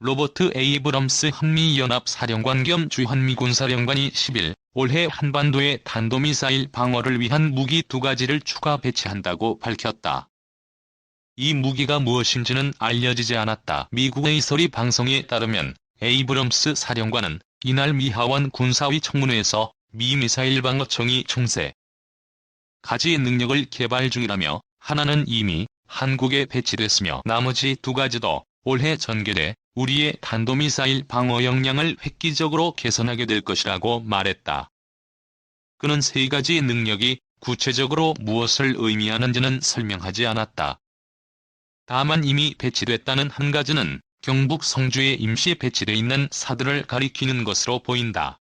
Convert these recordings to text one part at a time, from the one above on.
로버트 에이브럼스 한미연합사령관 겸 주한미군사령관이 10일 올해 한반도에 탄도미사일 방어를 위한 무기 2가지를 추가 배치한다고 밝혔다. 이 무기가 무엇인지는 알려지지 않았다. 미국의 소리 방송에 따르면 에이브럼스 사령관은 이날 미 하원 군사위 청문회에서 미 미사일 방어청이 총 3가지의 능력을 개발 중이라며 하나는 이미 한국에 배치됐으며 나머지 2가지도 올해 전개돼 우리의 탄도미사일 방어 역량을 획기적으로 개선하게 될 것이라고 말했다. 그는 3가지 능력이 구체적으로 무엇을 의미하는지는 설명하지 않았다. 다만 이미 배치됐다는 한 가지는 경북 성주에 임시 배치돼 있는 사들을 가리키는 것으로 보인다.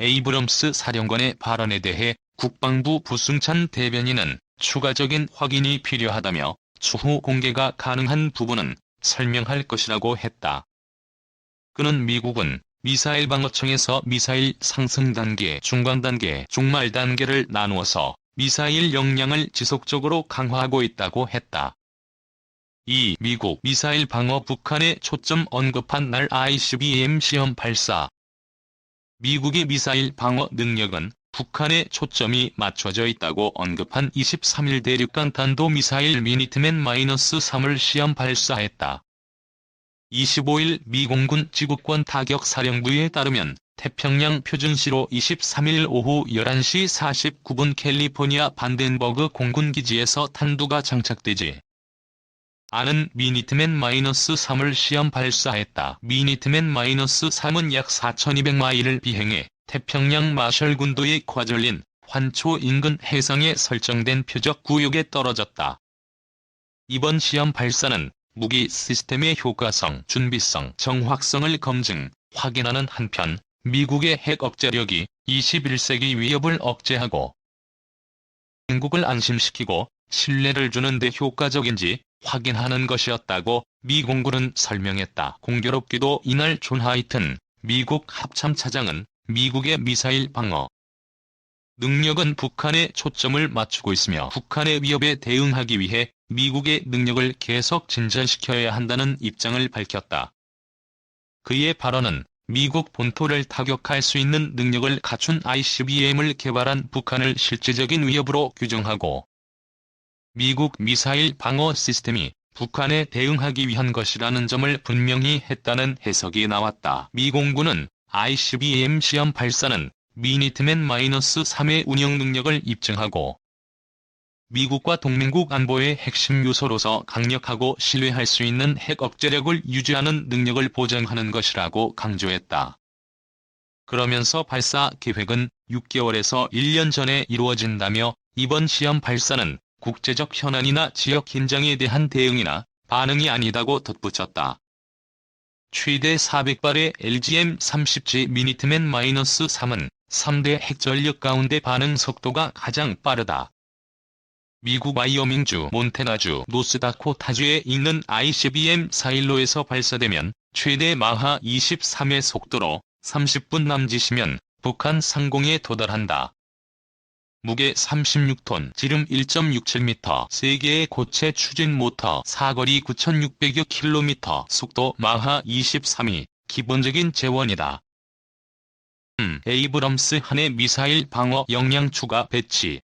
에이브럼스 사령관의 발언에 대해 국방부 부승찬 대변인은 추가적인 확인이 필요하다며 추후 공개가 가능한 부분은 설명할 것이라고 했다. 그는 미국은 미사일 방어청에서 미사일 상승 단계, 중간 단계, 종말 단계를 나누어서 미사일 역량을 지속적으로 강화하고 있다고 했다. 이 미국 미사일 방어 북한에 초점 언급한 날 ICBM 시험 발사. 미국의 미사일 방어 능력은 북한에 초점이 맞춰져 있다고 언급한 23일 대륙간 탄도미사일 미니트맨-3을 시험 발사했다. 25일 미 공군 지구권 타격사령부에 따르면 태평양 표준시로 23일 오후 11시 49분 캘리포니아 반덴버그 공군기지에서 탄두가 장착되지 않은 미니트맨-3을 시험 발사했다. 미니트맨-3은 약 4,200마일을 비행해 태평양 마셜 군도의 과절린 환초 인근 해상에 설정된 표적 구역에 떨어졌다. 이번 시험 발사는 무기 시스템의 효과성, 준비성, 정확성을 검증, 확인하는 한편 미국의 핵 억제력이 21세기 위협을 억제하고 한국을 안심시키고 신뢰를 주는 데 효과적인지 확인하는 것이었다고 미 공군은 설명했다. 공교롭게도 이날 존 하이튼 미국 합참차장은 미국의 미사일 방어 능력은 북한에 초점을 맞추고 있으며 북한의 위협에 대응하기 위해 미국의 능력을 계속 진전시켜야 한다는 입장을 밝혔다. 그의 발언은 미국 본토를 타격할 수 있는 능력을 갖춘 ICBM을 개발한 북한을 실질적인 위협으로 규정하고 미국 미사일 방어 시스템이 북한에 대응하기 위한 것이라는 점을 분명히 했다는 해석이 나왔다. 미 공군은 ICBM 시험 발사는 미니트맨-3의 운영 능력을 입증하고 미국과 동맹국 안보의 핵심 요소로서 강력하고 신뢰할 수 있는 핵 억제력을 유지하는 능력을 보장하는 것이라고 강조했다. 그러면서 발사 계획은 6개월에서 1년 전에 이루어진다며 이번 시험 발사는 국제적 현안이나 지역 긴장에 대한 대응이나 반응이 아니다고 덧붙였다. 최대 400발의 LGM-30G 미니트맨-3은 3대 핵전력 가운데 반응 속도가 가장 빠르다. 미국 와이어밍주, 몬태나주, 노스다코타주에 있는 ICBM 4.15에서 발사되면 최대 마하 23의 속도로 30분 남짓이면 북한 상공에 도달한다. 무게 36톤, 지름 1.67m, 3개의 고체 추진 모터, 사거리 9,600여 킬로미터, 속도 마하 23이 기본적인 재원이다. 에이브럼스 한해 미사일 방어 역량 추가 배치.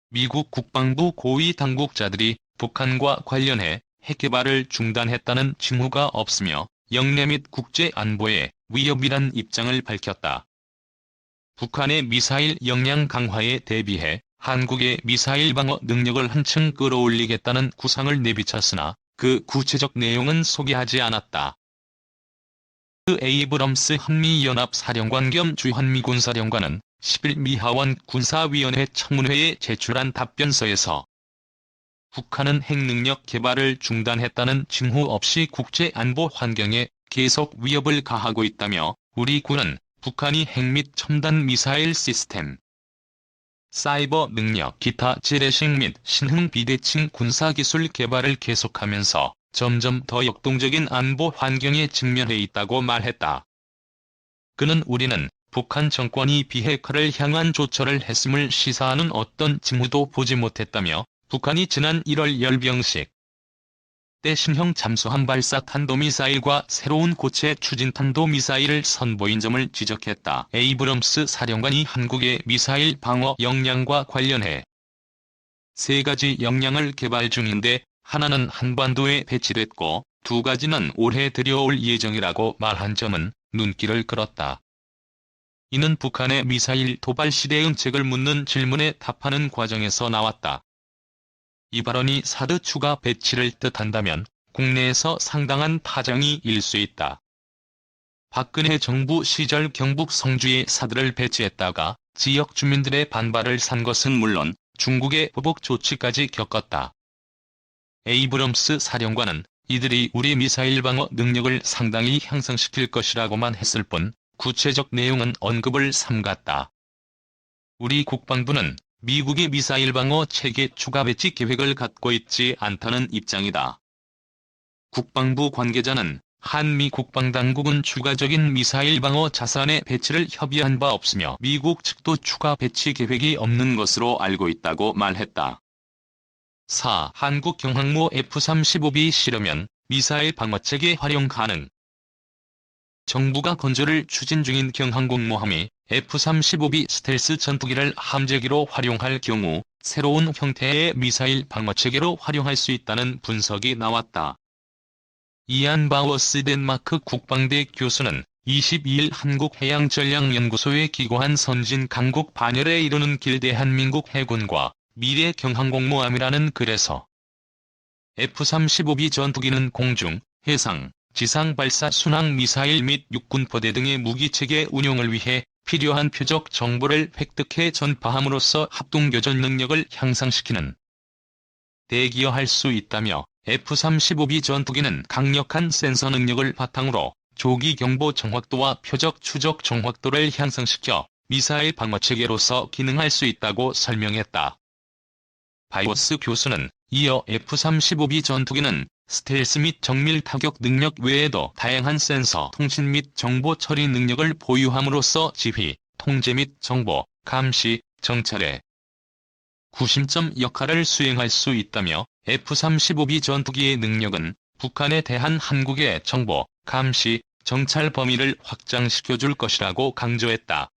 미국 국방부 고위 당국자들이 북한과 관련해 핵개발을 중단했다는 징후가 없으며 영내 및 국제 안보에 위협이란 입장을 밝혔다. 북한의 미사일 역량 강화에 대비해 한국의 미사일 방어 능력을 한층 끌어올리겠다는 구상을 내비쳤으나 그 구체적 내용은 소개하지 않았다. 에이브럼스 한미연합사령관 겸 주한미군사령관은 10일 미 하원 군사위원회 청문회에 제출한 답변서에서 북한은 핵능력 개발을 중단했다는 징후 없이 국제안보 환경에 계속 위협을 가하고 있다며 우리 군은 북한이 핵 및 첨단 미사일 시스템, 사이버 능력, 기타 재래식 및 신흥 비대칭 군사기술 개발을 계속하면서 점점 더 역동적인 안보 환경에 직면해 있다고 말했다. 그는 우리는 북한 정권이 비핵화를 향한 조처를 했음을 시사하는 어떤 징후도 보지 못했다며 북한이 지난 1월 열병식 때 신형 잠수함 발사 탄도미사일과 새로운 고체 추진 탄도미사일을 선보인 점을 지적했다. 에이브럼스 사령관이 한국의 미사일 방어 역량과 관련해 세 가지 역량을 개발 중인데 하나는 한반도에 배치됐고 두 가지는 올해 들여올 예정이라고 말한 점은 눈길을 끌었다. 이는 북한의 미사일 도발 시 대응책을 묻는 질문에 답하는 과정에서 나왔다. 이 발언이 사드 추가 배치를 뜻한다면 국내에서 상당한 파장이 일 수 있다. 박근혜 정부 시절 경북 성주에 사드를 배치했다가 지역 주민들의 반발을 산 것은 물론 중국의 보복 조치까지 겪었다. 에이브럼스 사령관은 이들이 우리 미사일 방어 능력을 상당히 향상시킬 것이라고만 했을 뿐 구체적 내용은 언급을 삼갔다. 우리 국방부는 미국의 미사일 방어 체계 추가 배치 계획을 갖고 있지 않다는 입장이다. 국방부 관계자는 한미 국방당국은 추가적인 미사일 방어 자산의 배치를 협의한 바 없으며 미국 측도 추가 배치 계획이 없는 것으로 알고 있다고 말했다. 4. 한국 경항모 F-35B 실으면 미사일 방어체계 활용 가능. 정부가 건조를 추진 중인 경항공모함이 F-35B 스텔스 전투기를 함재기로 활용할 경우 새로운 형태의 미사일 방어체계로 활용할 수 있다는 분석이 나왔다. 이안 바워스 덴마크 국방대 교수는 22일 한국해양전략연구소에 기고한 선진 강국 반열에 이르는 길 대한민국 해군과 미래 경항공모함이라는 글에서 F-35B 전투기는 공중, 해상, 지상 발사 순항 미사일 및 육군포대 등의 무기체계 운용을 위해 필요한 표적 정보를 획득해 전파함으로써 합동교전 능력을 향상시키는 데 기여할 수 있다며 F-35B 전투기는 강력한 센서 능력을 바탕으로 조기 경보 정확도와 표적 추적 정확도를 향상시켜 미사일 방어체계로서 기능할 수 있다고 설명했다. 바이오스 교수는 이어 F-35B 전투기는 스텔스 및 정밀 타격 능력 외에도 다양한 센서 통신 및 정보 처리 능력을 보유함으로써 지휘, 통제 및 정보, 감시, 정찰의 구심점 역할을 수행할 수 있다며 F-35B 전투기의 능력은 북한에 대한 한국의 정보, 감시, 정찰 범위를 확장시켜줄 것이라고 강조했다.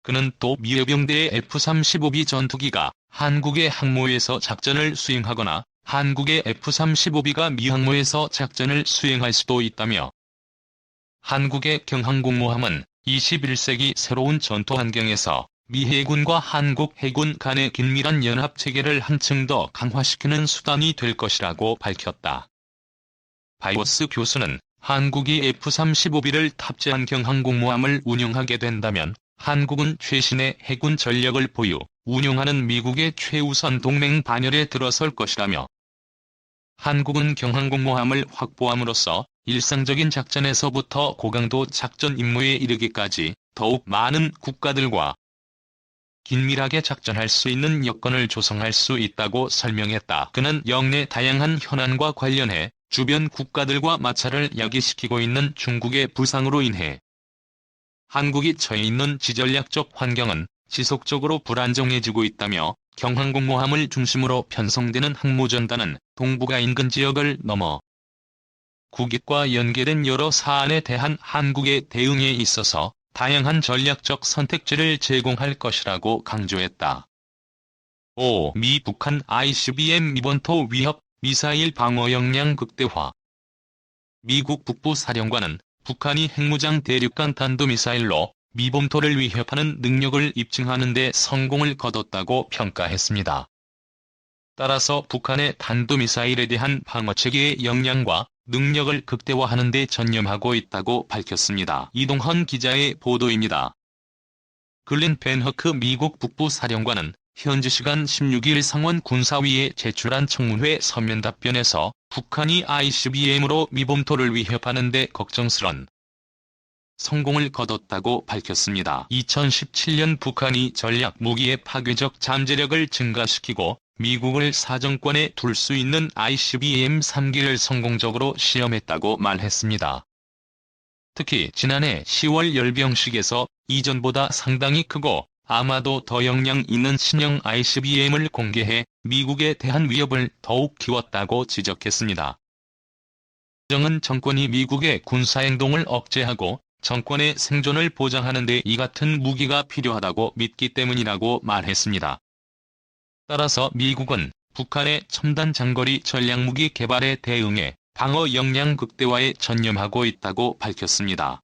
그는 또 미 해병대의 F-35B 전투기가 한국의 항모에서 작전을 수행하거나 한국의 F-35B가 미 항모에서 작전을 수행할 수도 있다며 한국의 경항공모함은 21세기 새로운 전투 환경에서 미 해군과 한국 해군 간의 긴밀한 연합체계를 한층 더 강화시키는 수단이 될 것이라고 밝혔다. 바이오스 교수는 한국이 F-35B를 탑재한 경항공모함을 운용하게 된다면 한국은 최신의 해군 전력을 보유, 운용하는 미국의 최우선 동맹 반열에 들어설 것이라며 한국은 경항공모함을 확보함으로써 일상적인 작전에서부터 고강도 작전 임무에 이르기까지 더욱 많은 국가들과 긴밀하게 작전할 수 있는 여건을 조성할 수 있다고 설명했다. 그는 영내 다양한 현안과 관련해 주변 국가들과 마찰을 야기시키고 있는 중국의 부상으로 인해 한국이 처해 있는 지전략적 환경은 지속적으로 불안정해지고 있다며 경항공모함을 중심으로 편성되는 항모전단은 동북아 인근 지역을 넘어 국익과 연계된 여러 사안에 대한 한국의 대응에 있어서 다양한 전략적 선택지를 제공할 것이라고 강조했다. 5. 미 북한 ICBM 미본토 위협, 미사일 방어 역량 극대화. 미국 북부사령관은 북한이 핵무장 대륙간 탄도미사일로 미본토를 위협하는 능력을 입증하는 데 성공을 거뒀다고 평가했습니다. 따라서 북한의 탄도미사일에 대한 방어체계의 역량과 능력을 극대화하는 데 전념하고 있다고 밝혔습니다. 이동헌 기자의 보도입니다. 글린 벤허크 미국 북부사령관은 현지 시간 16일 상원 군사위에 제출한 청문회 서면 답변에서 북한이 ICBM으로 미본토를 위협하는 데 걱정스런 성공을 거뒀다고 밝혔습니다. 2017년 북한이 전략 무기의 파괴적 잠재력을 증가시키고 미국을 사정권에 둘 수 있는 ICBM 3기를 성공적으로 시험했다고 말했습니다. 특히 지난해 10월 열병식에서 이전보다 상당히 크고 아마도 더 역량 있는 신형 ICBM을 공개해 미국에 대한 위협을 더욱 키웠다고 지적했습니다. 정은 정권이 미국의 군사행동을 억제하고 정권의 생존을 보장하는 데 이 같은 무기가 필요하다고 믿기 때문이라고 말했습니다. 따라서 미국은 북한의 첨단 장거리 전략무기 개발에 대응해 방어 역량 극대화에 전념하고 있다고 밝혔습니다.